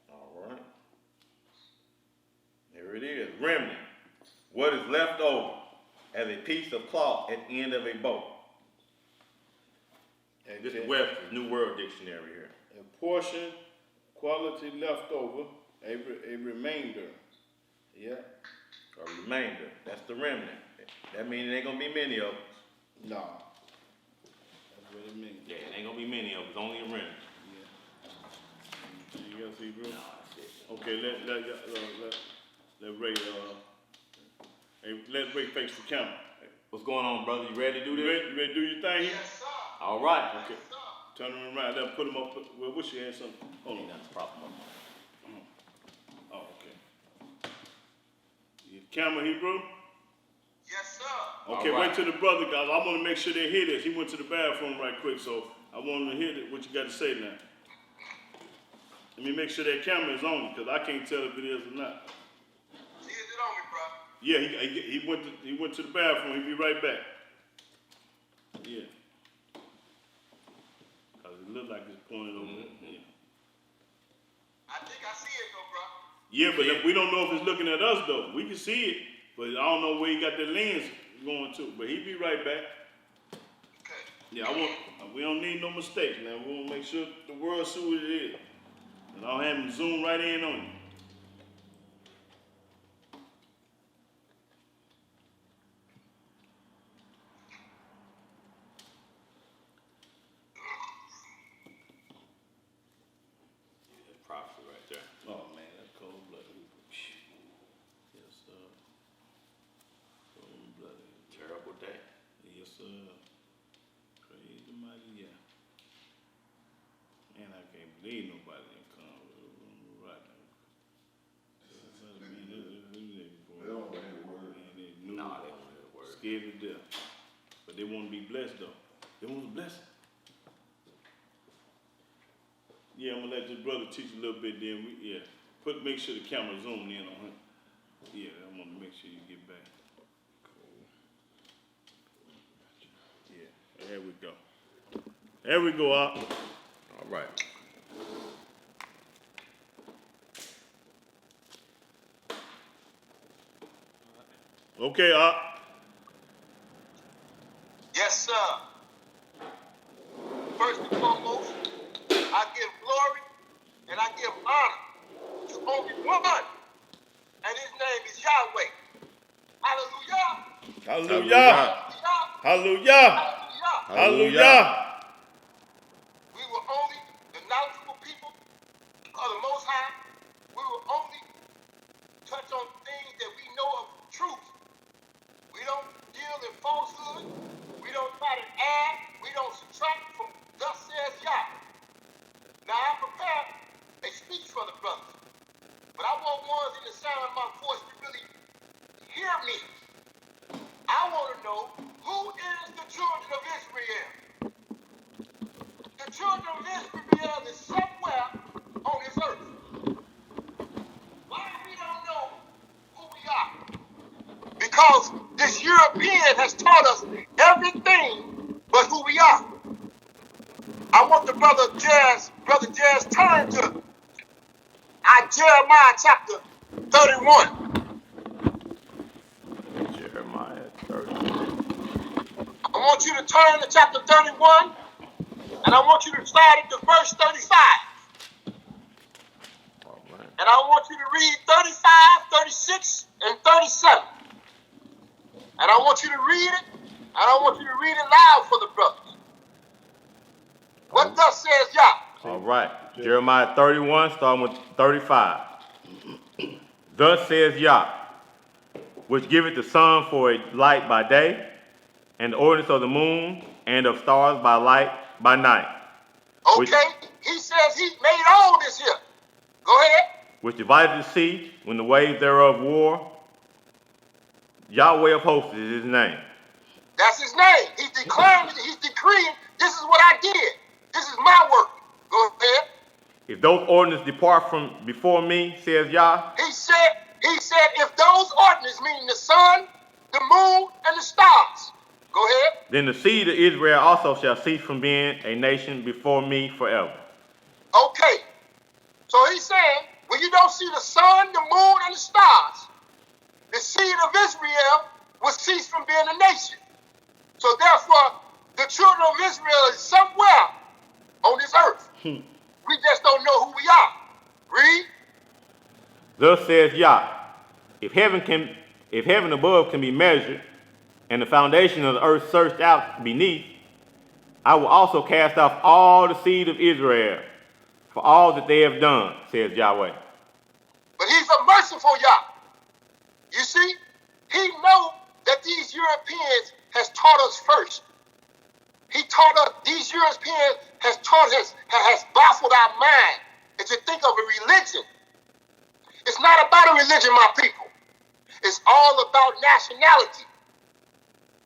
All right. There it is. Remnant. What is left over as a piece of cloth at the end of a boat. And this is Webster's New World Dictionary here. A portion, quality left over, a remainder. Yeah. A remainder. That's the remnant. That means there ain't going to be many of us. No. That's what it means. Yeah, it ain't going to be many of us. Only a remnant. Yeah. You got to see, bro? No, that's it. Okay, let Ray face the camera. What's going on, brother? You ready to do this? You ready to do your thing here? Yes, sir. All right. Okay. Turn him around there, put him up. Well, wish you had something. Hold on. That's the problem. Oh, okay. Your camera, Hebrew? Yes, sir. Okay, All right. wait till the brother, guys. I want to make sure they hear this. He went to the bathroom right quick, so I want them to hear what you got to say now. Let me make sure that camera is on, because I can't tell if it is or not. See, is it on me, bro? Yeah, he went to the bathroom. He'll be right back. Yeah. Point it over. Mm-hmm. I think I see it though, bro. Yeah, but we don't know if it's looking at us though. We can see it, but I don't know where he got the lens going to. But he be right back. Okay. Yeah, we don't need no mistakes, man. We want to make sure the world see what it is. And I'll have him zoom right in on you. That's prophecy right there. Oh man, that's cold blooded. Yes, sir. Cold blooded. Terrible day. Yes, sir. Praise the mighty yeah. Man, I can't believe nobody didn't come. Right. They don't hear the word. No, they don't hear the word. Scared to death. But they want to be blessed though. They want to bless. Yeah, I'm gonna let this brother teach a little bit. Then make sure the camera zoomed in on him. Yeah, I'm gonna make sure you get back. Yeah, there we go. There we go, Op. All right. Okay, Op. Yes, sir. First and foremost, I give glory and I give honor to only one, and his name is Yahweh. Hallelujah. Hallelujah. Hallelujah. Hallelujah. Hallelujah. We were only the knowledgeable people of the Most High. We will only touch on things that we know of truth. We don't deal in falsehood. We don't try to add. We don't subtract from thus says Yah. Now I prepared a speech for the brothers, but I want ones in the sound of my voice to really hear me. I want to know who is the children of Israel. The children of Israel is somewhere on this earth. Why we don't know who we are? Because this European has taught us everything but who we are. I want the brother Jazz turn to Jeremiah chapter 31. Jeremiah 31. I want you to turn to chapter 31, and I want you to start at the verse 35. All right. And I want you to read 35, 36, and 37. And I want you to read it, and I want you to read it loud for the brothers. What thus says Yah? All right. Jeremiah 31, starting with 35. Thus says Yah, which giveth the sun for a light by day, and the ordinance of the moon and of stars by light by night. Okay, he says he made all this here. Go ahead. Which divided the sea when the waves thereof war. Yahweh of hosts is his name. That's his name. He's declaring, he's decreeing, this is what I did. This is my work. Go ahead. If those ordinances depart from before me, says Yah, He said, if those ordinances, meaning the sun, the moon, and the stars. Go ahead. then the seed of Israel also shall cease from being a nation before me forever. Okay. So he's saying, when you don't see the sun, the moon, and the stars, the seed of Israel will cease from being a nation. So therefore, the children of Israel is somewhere on this earth. We just don't know who we are. Read. Thus says Yah, if heaven above can be measured, and the foundation of the earth searched out beneath, I will also cast off all the seed of Israel for all that they have done, says Yahweh. But he's a merciful Yah. You see, he knows that these Europeans has taught us first. He taught us, these Europeans has baffled our mind and to think of a religion. It's not about a religion, my people. It's all about nationality.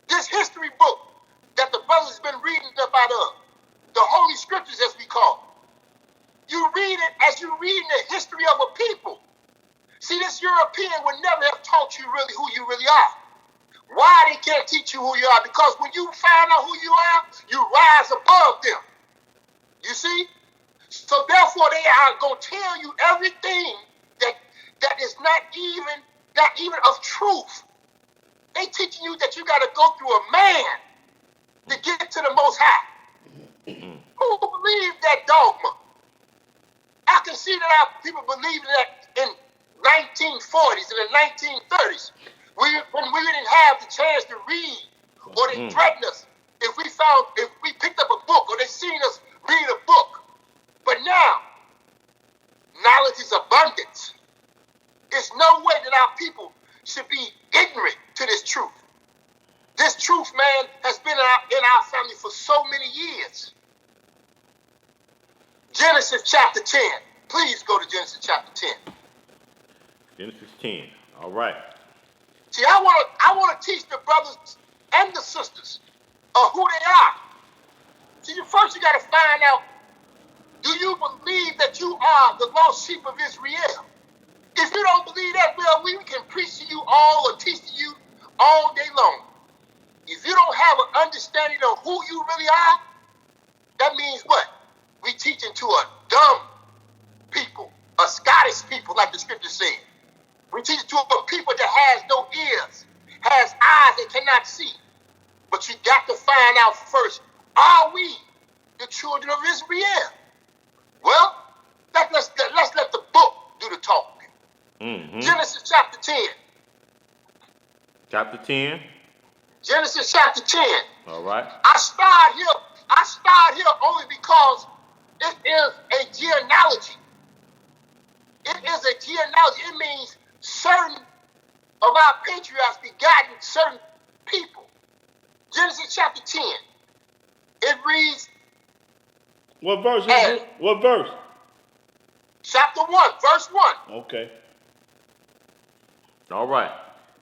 This history book that the brothers been reading about the Holy Scriptures as we call, you read it as you read the history of a people. See, this European would never have taught you really who you really are. Why they can't teach you who you are? Because when you find out who you are, you rise above them. You see? So therefore, they are going to tell you everything that is not even of truth. They teaching you that you got to go through a man to get to the Most High. Who believes that dogma? I can see that our people believed that in 1940s and the 1930s, when we didn't have the chance to read, or they threatened us if we picked up a book, or they seen us read a book. But now, knowledge is abundant. There's no way that our people should be ignorant to this truth. This truth, man, has been in our family for so many years. Genesis chapter 10. Please go to Genesis chapter 10. Genesis 10. All right. See, I want to teach the brothers and the sisters who they are. See, first you got to find out, do you believe that you are the lost sheep of Israel? If you don't believe that, well, we can preach to you all or teach to you all day long. If you don't have an understanding of who you really are, that means what? We teaching to a dumb people, a Scottish people, like the scripture said. We teach to a people that has no ears, has eyes that cannot see. But you got to find out first, are we the children of Israel? Well, let's let the book do the talking. Genesis chapter 10. Chapter 10. Genesis chapter 10. All right. I start here only because it is a genealogy. It is a genealogy. It means certain of our patriarchs begotten certain people. Genesis chapter 10. It reads. What verse? What verse? Chapter 1, verse 1. Okay. All right.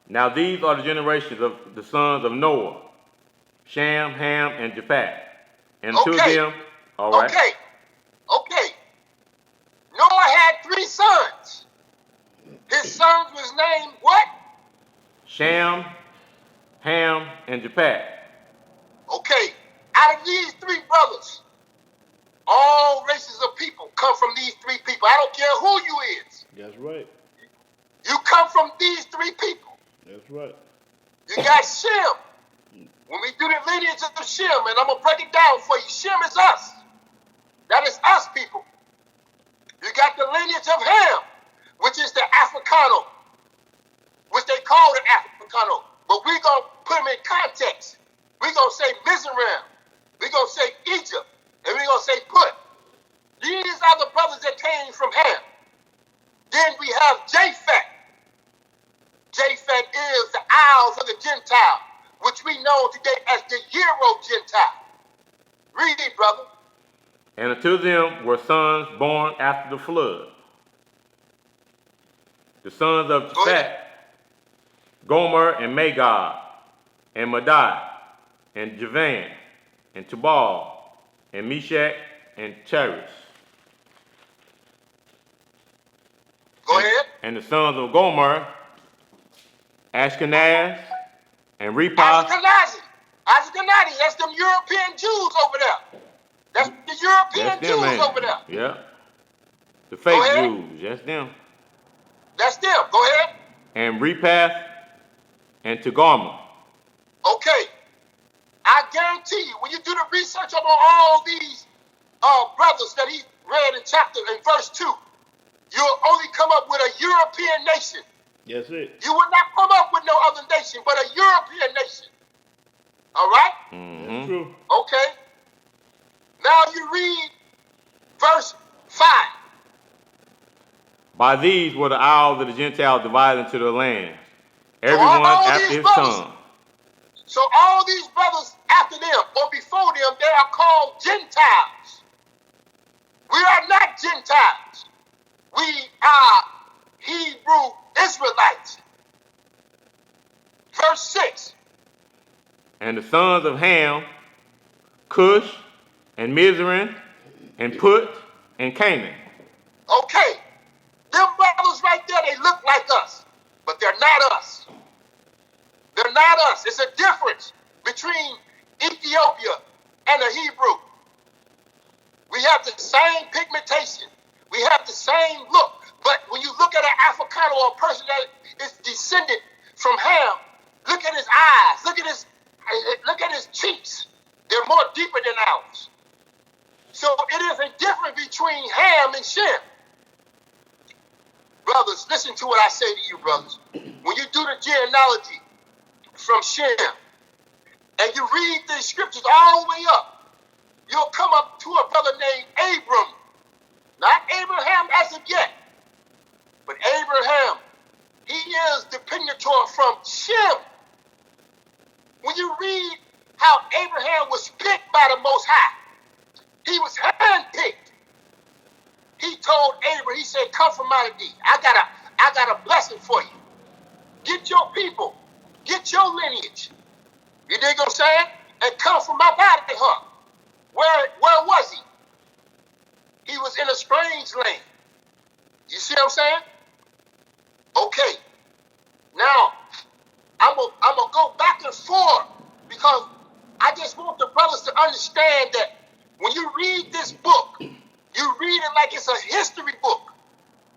Now these are the generations of the sons of Noah, Shem, Ham, and Japheth. And to them, all right. Okay. Noah had 3 sons. His sons was named what? Shem, Ham, and Japheth. Okay. Out of these 3 brothers, all races of people come from these 3 people. I don't care who you is. That's right. You come from these 3 people. That's right. You got Shem. When we do the lineage of Shem, and I'm going to break it down for you, Shem is us. That is us people. You got the lineage of Ham, which is the Africano, which they call the Africano. But we're going to put them in context. We're going to say Mizraim. We're going to say Egypt. And we're going to say Put. These are the brothers that came from Ham. Then we have Japheth. Japheth is the Isles of the Gentile, which we know today as the Euro-Gentile. Read it, brother. And unto them were sons born after the flood. The sons of Japheth, Gomer and Magog, and Madai, and Javan, and Tubal, and Meshach, and Charis. Go ahead. And the sons of Gomer, Ashkenaz, and Repah. Ashkenazi, that's them European Jews over there. That's the European Jews over there. Yeah. The fake Jews, that's them. That's them. Go ahead. And Repah and Togarmah. Okay. I guarantee you, when you do the research on all these brothers that he read in verse 2, you'll only come up with a European nation. That's it. You will not come up with no other nation but a European nation. All right? That's true. Okay. Now you read verse 5. By these were the isles of the Gentiles divided into the lands, everyone after his son. So all these brothers after them or before them, they are called Gentiles. We are not Gentiles. We are Hebrew Israelites. Verse 6. And the sons of Ham, Cush, and Mizraim, and Put, and Canaan. Okay. Them brothers right there, they look like us, but they're not us. They're not us. It's a difference between Ethiopia and a Hebrew. We have the same pigmentation. We have the same look. But when you look at an Africano or a person that is descended from Ham, look at his eyes, look at his cheeks. They're more deeper than ours. So it is a difference between Ham and Shem. Brothers, listen to what I say to you, brothers. When you do the genealogy from Shem, and you read the scriptures all the way up, you'll come up to a brother named Abram. Not Abraham as of yet, but Abraham. He is the progenitor from Shem. When you read how Abraham was picked by the Most High, he was handpicked. He told Abraham, he said, come from out of thee. I got a blessing for you. Get your people. Get your lineage. You dig what I'm saying? And come from up out of her. Where was he? He was in a strange land. You see what I'm saying? Okay. Now, I'm gonna go back and forth because I just want the brothers to understand that when you read this book, you read it like it's a history book.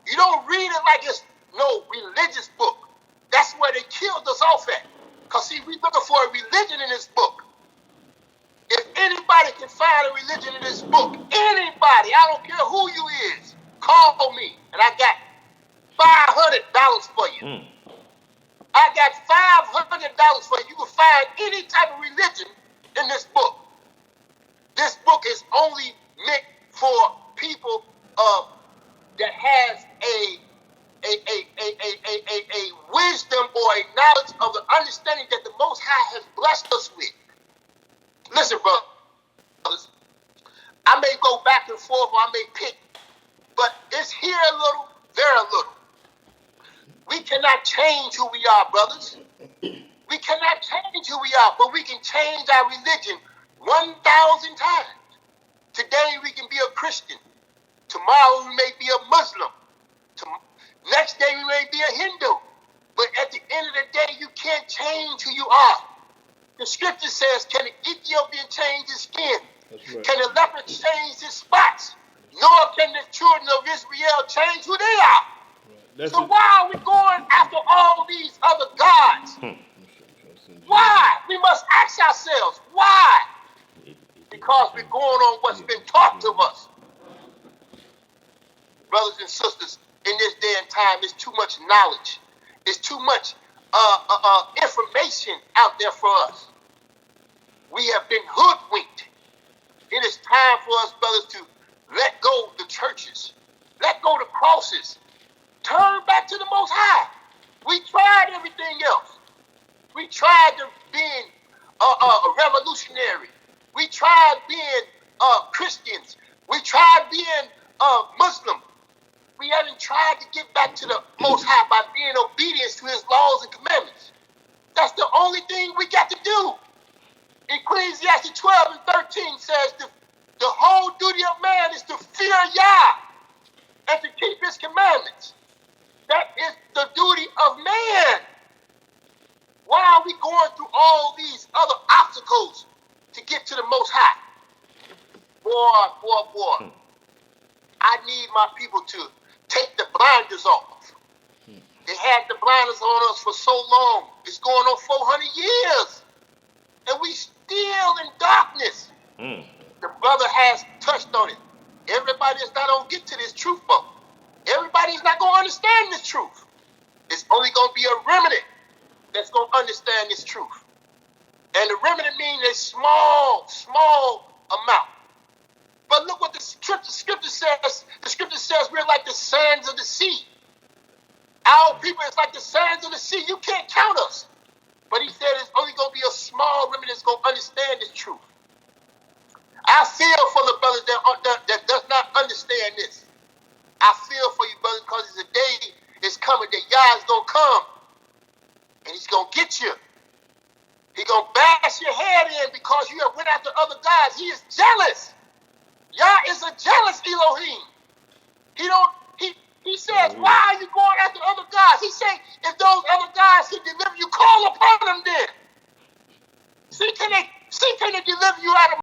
You don't read it like it's no religious book. That's where they killed us off at. Because see, we're looking for a religion in this book. If anybody can find a religion in this book, anybody, I don't care who you is, call me, and I got $500 for you. I got $500 for you. You can find any type of religion in this book. This book is only meant for people that has a wisdom or a knowledge of the understanding that the Most High has blessed us with. Listen, brothers, I may go back and forth or I may pick, but it's here a little, there a little. We cannot change who we are, brothers. We cannot change who we are, but we can change our religion 1,000 times. Today we can be a Christian. Tomorrow we may be a Muslim. Next day we may be a Hindu. But at the end of the day, you can't change who you are. The scripture says, can an Ethiopian change his skin? Right. Can a leopard change his spots? Nor can the children of Israel change who they are. Right. So why are we going after all these other gods? Why? We must ask ourselves, why? Because we're going on what's been taught to us. Brothers and sisters, in this day and time, there's too much knowledge. There's too much information out there for us. We have been hoodwinked. It is time for us, brothers, to let go of the churches. Let go of the crosses. Turn back to the Most High. We tried everything else. We tried being a revolutionary. We tried being Christians. We tried being Muslim. We haven't tried to get back to the Most High by being obedient to His laws and commandments. That's the only thing we got to do. Ecclesiastes 12 and 13 says the whole duty of man is to fear Yah and to keep His commandments. That is the duty of man. Why are we going through all these other obstacles to get to the Most High? Boy. I need my people to take the blinders off. They had the blinders on us for so long. It's going on 400 years. And we still in darkness. The brother has touched on it. Everybody is not going to get to this truth, though. Everybody's not going to understand this truth. It's only going to be a remnant that's going to understand this truth. And the remnant means a small amount. But look what the scripture says. The scripture says we're like the sands of the sea. Our people is like the sands of the sea. You can't count us. But he said it's only going to be a small remnant that's going to understand this truth. I feel for the brothers that does not understand this. I feel for you, brothers, because it's a day is coming that Yah is going to come. And He's going to get you. He's going to bash your head in because you have went after other gods. He is jealous. Yah is a jealous Elohim. He says, why are you going after other gods? He said, if those other gods can deliver you, call upon them then. See, can they deliver you out of